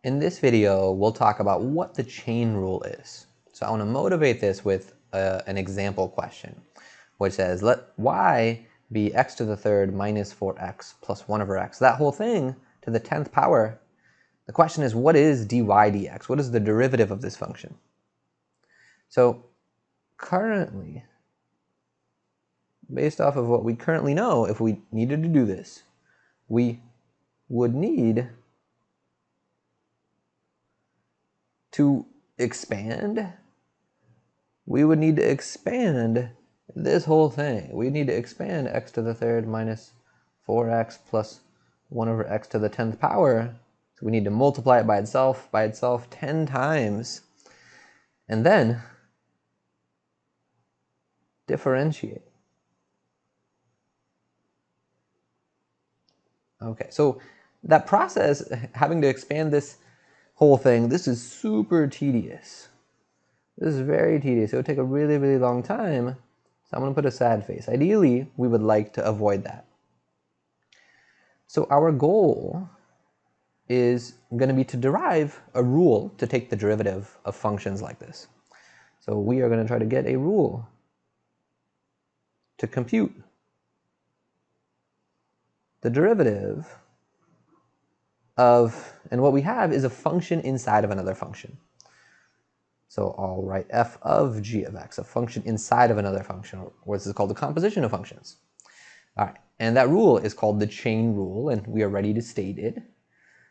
In this video, we'll talk about what the chain rule is. So I want to motivate this with an example question, which says, let y be x to the third minus 4x plus 1 over x. That whole thing to the 10th power. The question is, what is dy dx? What is the derivative of this function? So currently, based off of what we currently know, if we needed to do this, we would need to expand. We would need to expand this whole thing. We need to expand x to the third minus 4x plus 1 over x to the 10th power. So we need to multiply it by itself 10 times, and then differentiate. Okay, so that process, having to expand this whole thing, this is super tedious. This is very tedious. It would take a really, really long time. So I'm going to put a sad face. Ideally, we would like to avoid that. So our goal is going to be to derive a rule to take the derivative of functions like this. So we are going to try to get a rule to compute the derivative of, and what we have is a function inside of another function. So I'll write f of g of x, a function inside of another function, or this is called the composition of functions. All right, and that rule is called the chain rule, and we are ready to state it.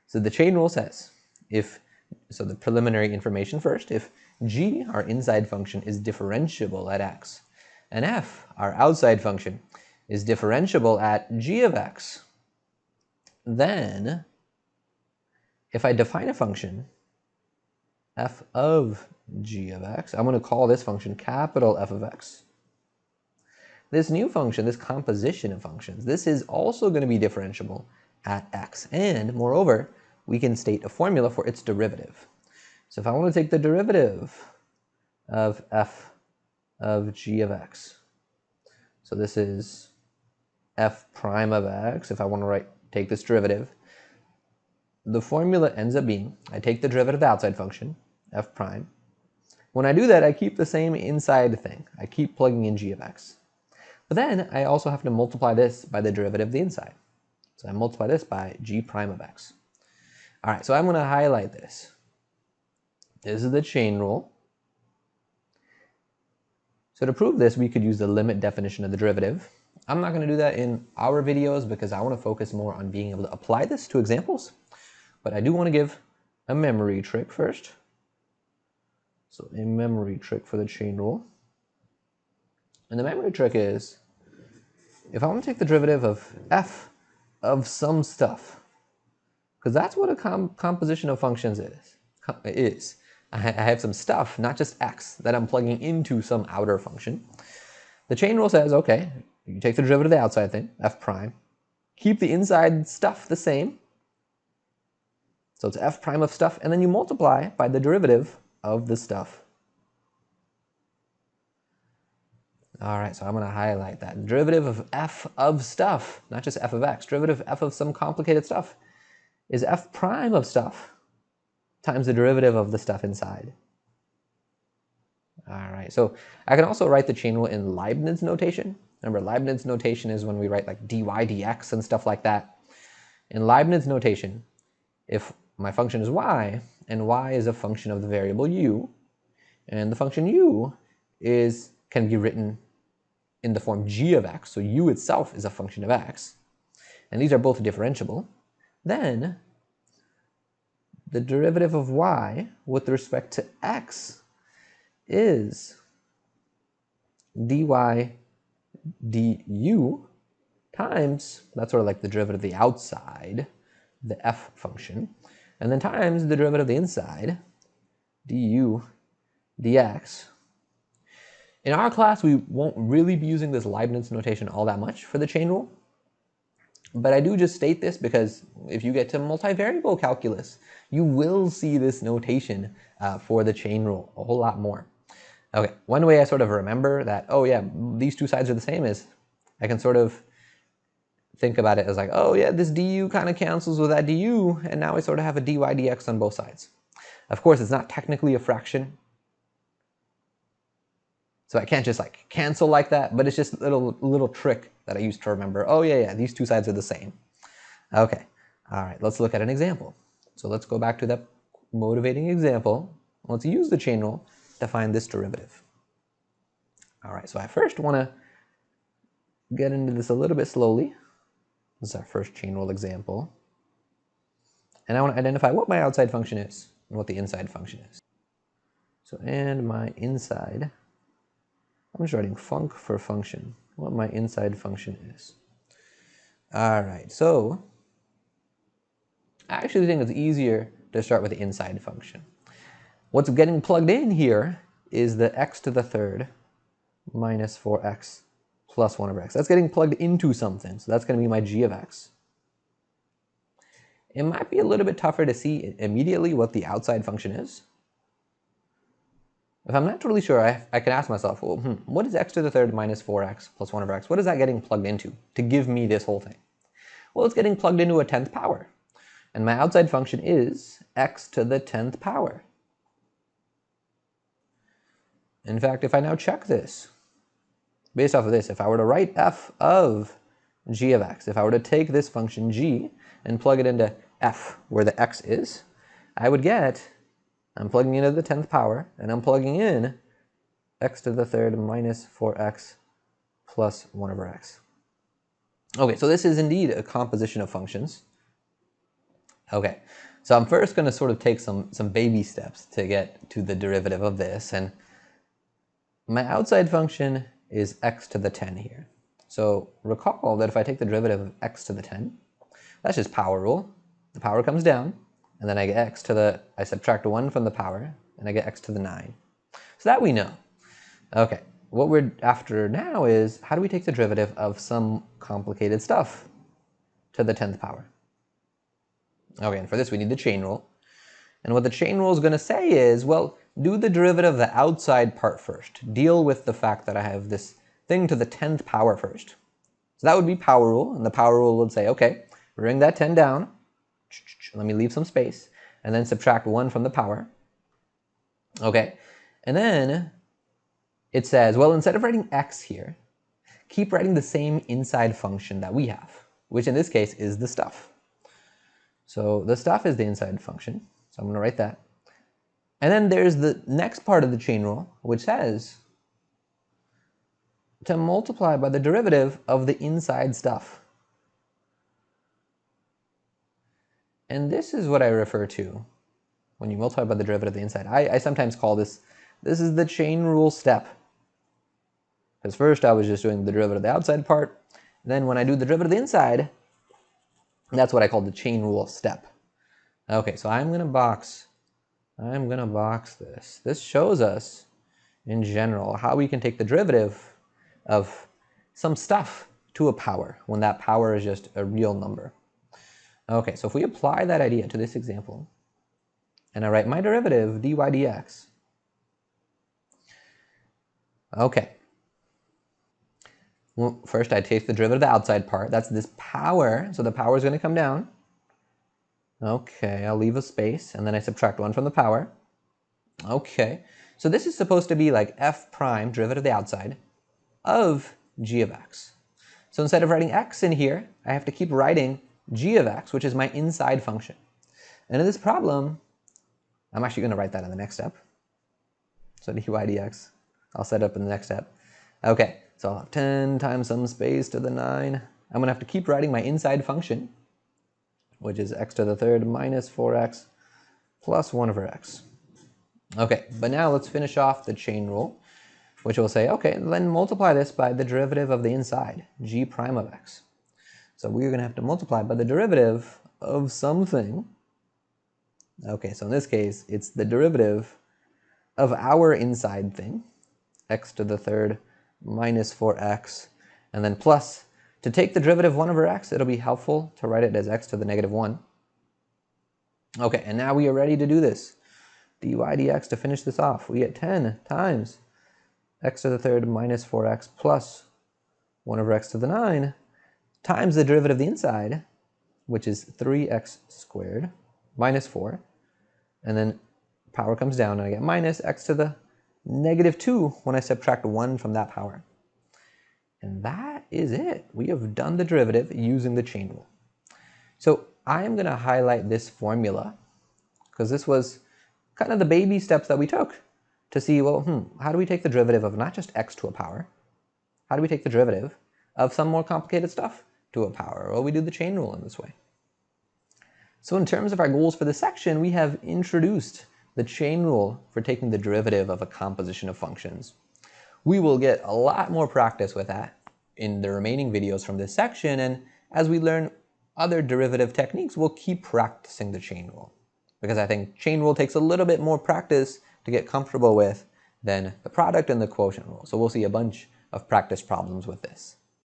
So the chain rule says, so the preliminary information first, if g, our inside function, is differentiable at x, and f, our outside function, is differentiable at g of x, then if I define a function, f of g of x, I'm going to call this function capital F of x. This new function, this composition of functions, this is also going to be differentiable at x. And moreover, we can state a formula for its derivative. So if I want to take the derivative of f of g of x, so this is f prime of x, if I want to take this derivative, the formula ends up being, I take the derivative of the outside function, f prime. When I do that, I keep the same inside thing. I keep plugging in g of x. But then I also have to multiply this by the derivative of the inside. So I multiply this by g prime of x. All right, so I'm going to highlight this. This is the chain rule. So to prove this, we could use the limit definition of the derivative. I'm not going to do that in our videos because I want to focus more on being able to apply this to examples. But I do want to give a memory trick first. So a memory trick for the chain rule. And the memory trick is, if I want to take the derivative of f of some stuff, because that's what a composition of functions is. I have some stuff, not just x, that I'm plugging into some outer function. The chain rule says, okay, you take the derivative of the outside thing, f prime, keep the inside stuff the same. So it's f prime of stuff, and then you multiply by the derivative of the stuff. All right, so I'm going to highlight that. Derivative of f of stuff, not just f of x. Derivative of f of some complicated stuff is f prime of stuff times the derivative of the stuff inside. All right, so I can also write the chain rule in Leibniz notation. Remember, Leibniz notation is when we write like dy dx and stuff like that. In Leibniz notation, if my function is y, and y is a function of the variable u, and the function u can be written in the form g of x, so u itself is a function of x, and these are both differentiable, then the derivative of y with respect to x is dy du times, that's sort of like the derivative of the outside, the f function, and then times the derivative of the inside, du dx. In our class, we won't really be using this Leibniz notation all that much for the chain rule, but I do just state this because if you get to multivariable calculus, you will see this notation for the chain rule a whole lot more. Okay, one way I sort of remember that, oh yeah, these two sides are the same is I can sort of think about it as like, oh yeah, this du kind of cancels with that du, and now I sort of have a dy dx on both sides. Of course, it's not technically a fraction, so I can't just like cancel like that, but it's just a little trick that I used to remember. Oh yeah, these two sides are the same. Okay, all right, let's look at an example. So let's go back to that motivating example. Let's use the chain rule to find this derivative. All right, so I first want to get into this a little bit slowly. This is our first chain rule example. And I want to identify what my outside function is and what the inside function is. So, and my inside, I'm just writing func for function, what my inside function is. All right, so I actually think it's easier to start with the inside function. What's getting plugged in here is the x to the third minus 4x plus 1 over x. That's getting plugged into something, so that's going to be my g of x. It might be a little bit tougher to see immediately what the outside function is. If I'm not totally sure, I can ask myself, well, what is x to the third minus 4x plus 1 over x? What is that getting plugged into to give me this whole thing? Well, it's getting plugged into a 10th power. And my outside function is x to the 10th power. In fact, if I now check this, based off of this, if I were to write f of g of x, if I were to take this function g and plug it into f, where the x is, I would get, I'm plugging into the 10th power, and I'm plugging in x to the third minus 4x plus 1 over x. Okay, so this is indeed a composition of functions. Okay, so I'm first going to sort of take some baby steps to get to the derivative of this, and my outside function is x to the 10 here. So recall that if I take the derivative of x to the 10, that's just power rule. The power comes down, and then I get x to the, I subtract 1 from the power, and I get x to the 9. So that we know. Okay, what we're after now is, how do we take the derivative of some complicated stuff to the 10th power? Okay, and for this we need the chain rule. And what the chain rule is going to say is, well, do the derivative of the outside part first. Deal with the fact that I have this thing to the 10th power first. So that would be power rule, and the power rule would say, okay, bring that 10 down, let me leave some space, and then subtract 1 from the power. Okay, and then it says, well, instead of writing x here, keep writing the same inside function that we have, which in this case is the stuff. So the stuff is the inside function, so I'm going to write that. And then there's the next part of the chain rule, which says to multiply by the derivative of the inside stuff. And this is what I refer to when you multiply by the derivative of the inside. I sometimes call this is the chain rule step. Because first I was just doing the derivative of the outside part. Then when I do the derivative of the inside, that's what I call the chain rule step. Okay, so I'm going to box this. This shows us, in general, how we can take the derivative of some stuff to a power when that power is just a real number. Okay, so if we apply that idea to this example, and I write my derivative dy dx. Okay. Well, first I take the derivative of the outside part. That's this power, so the power is going to come down. Okay, I'll leave a space, and then I subtract 1 from the power. Okay, so this is supposed to be like f prime, derivative of the outside, of g of x. So instead of writing x in here, I have to keep writing g of x, which is my inside function. And in this problem, I'm actually going to write that in the next step. So dy dx, I'll set up in the next step. Okay, so I'll have 10 times some space to the 9. I'm going to have to keep writing my inside function, which is x to the third minus 4x plus 1 over x. Okay, but now let's finish off the chain rule, which will say, okay, then multiply this by the derivative of the inside, g prime of x. So we're going to have to multiply by the derivative of something. Okay, so in this case, it's the derivative of our inside thing, x to the third minus 4x, and then plus, to take the derivative of 1 over x, it'll be helpful to write it as x to the negative 1. Okay, and now we are ready to do this. dy dx to finish this off. We get 10 times x to the third minus 4x plus 1 over x to the 9. times the derivative of the inside, which is 3x squared minus 4. And then power comes down and I get minus x to the negative 2 when I subtract 1 from that power. And that is it. We have done the derivative using the chain rule. So I am going to highlight this formula because this was kind of the baby steps that we took to see, well, how do we take the derivative of not just x to a power? How do we take the derivative of some more complicated stuff to a power? Well, we do the chain rule in this way. So in terms of our goals for this section, we have introduced the chain rule for taking the derivative of a composition of functions. We will get a lot more practice with that in the remaining videos from this section, and as we learn other derivative techniques, we'll keep practicing the chain rule, because I think chain rule takes a little bit more practice to get comfortable with than the product and the quotient rule. So we'll see a bunch of practice problems with this.